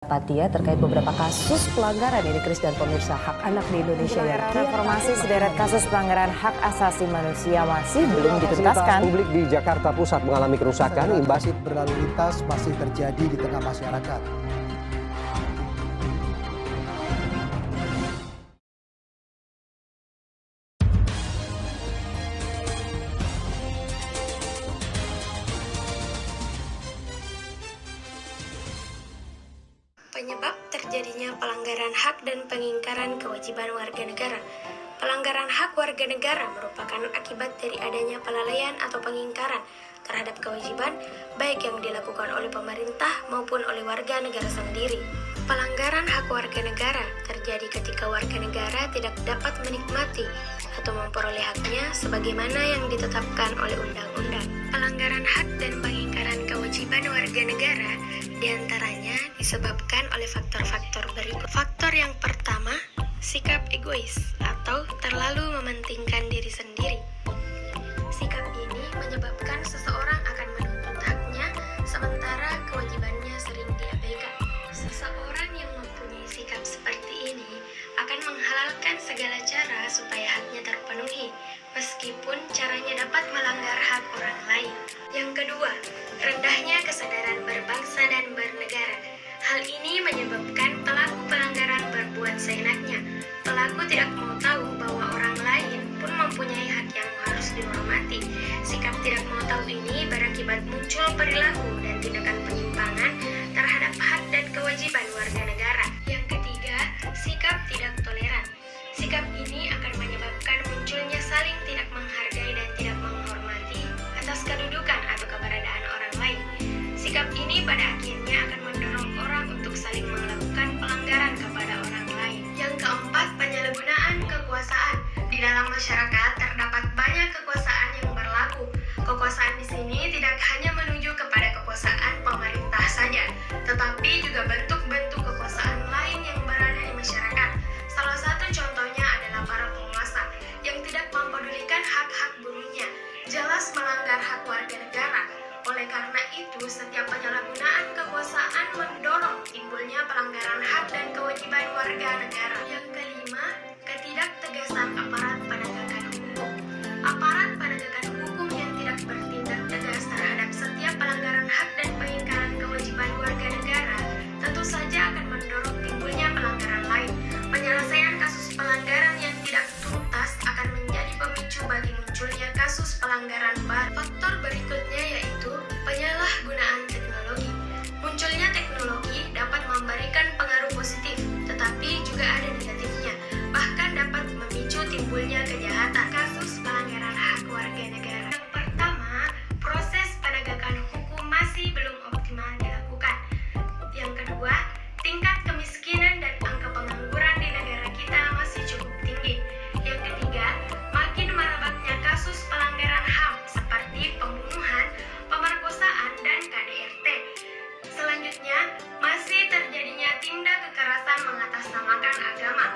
Patia terkait beberapa kasus pelanggaran ini, Kris dan pemirsa, hak anak di Indonesia yang reformasi sederet kasus pelanggaran hak asasi manusia masih belum dituntaskan. Publik di Jakarta Pusat mengalami kerusakan imbas berlalu lintas masih terjadi di tengah masyarakat. Penyebab terjadinya pelanggaran hak dan pengingkaran kewajiban warga negara. Pelanggaran hak warga negara merupakan akibat dari adanya kelalaian atau pengingkaran terhadap kewajiban baik yang dilakukan oleh pemerintah maupun oleh warga negara sendiri. Pelanggaran hak warga negara terjadi ketika warga negara tidak dapat menikmati atau memperoleh haknya sebagaimana yang ditetapkan oleh undang-undang. Pelanggaran hak dan pengingkaran kewajiban warga negara diantaranya disebabkan oleh faktor-faktor berikut. Faktor yang pertama, sikap egois atau terlalu mementingkan diri sendiri. Sikap ini menyebabkan seseorang akan menuntut haknya sementara kewajibannya sering diabaikan. Seseorang yang mempunyai sikap seperti ini akan menghalalkan segala cara supaya haknya terpenuhi, meskipun caranya dapat melanggar hak orang lain. Yang kedua, rendahnya kesadaran berbangsa dan bernegara. Hal ini menyebabkan pelaku pelanggaran berbuat seenaknya. Pelaku tidak mau tahu bahwa orang lain pun mempunyai hak yang harus dihormati. Sikap tidak mau tahu ini berakibat muncul perilaku dan tindakan penyimpangan terhadap hak dan kewajiban warga negara. Yang ketiga, sikap tidak toleran. Sikap ini akan menyebabkan munculnya saling tidak menghargai dan tidak menghormati atas kedudukan atau keberadaan orang lain. Sikap ini pada akhirnya akan mendorong orang untuk saling melakukan pelanggaran kepada orang lain. Yang keempat, penyalahgunaan kekuasaan. Di dalam masyarakat terdapat banyak kekuasaan yang berlaku. Kekuasaan di sini tidak hanya menuju kepada kekuasaan pemerintah saja, tetapi juga bentuk-bentuk kekuasaan lain yang berada di masyarakat. Salah satu contohnya adalah para penguasa yang tidak mempedulikan hak-hak buruhnya, jelas melanggar hak warga negara. Oleh karena itu, setiap penyalahgunaan kekuasaan mendorong timbulnya pelanggaran hak dan kewajiban warga negara. Yang kelima, ketidaktegasan aparat penegakan hukum. Aparat penegakan hukum yang tidak bertindak tegas terhadap setiap pelanggaran hak dan pengingkaran kewajiban warga negara tentu saja akan mendorong timbulnya pelanggaran lain. Penyelesaian kasus pelanggaran yang tidak tuntas akan menjadi pemicu bagi munculnya kasus pelanggaran baru. Faktor berikutnya yaitu penyalahgunaan teknologi. Munculnya teknologi dapat memberikan pengaruh positif, tetapi juga ada negatifnya, bahkan dapat memicu timbulnya kejahatan. Kasus pelanggaran hak warga negara. Yang pertama, proses penegakan hukum masih belum optimal dilakukan. Yang kedua, tingkat kemiskinan dan angka pengangguran di negara kita masih cukup tinggi. Yang ketiga, makin merebaknya kasus pelanggaran HAM seperti pembunuhan, pemerkosaan, dan KDRT. Selanjutnya, masih terjadinya tindak kekerasan mengatasnamakan agama.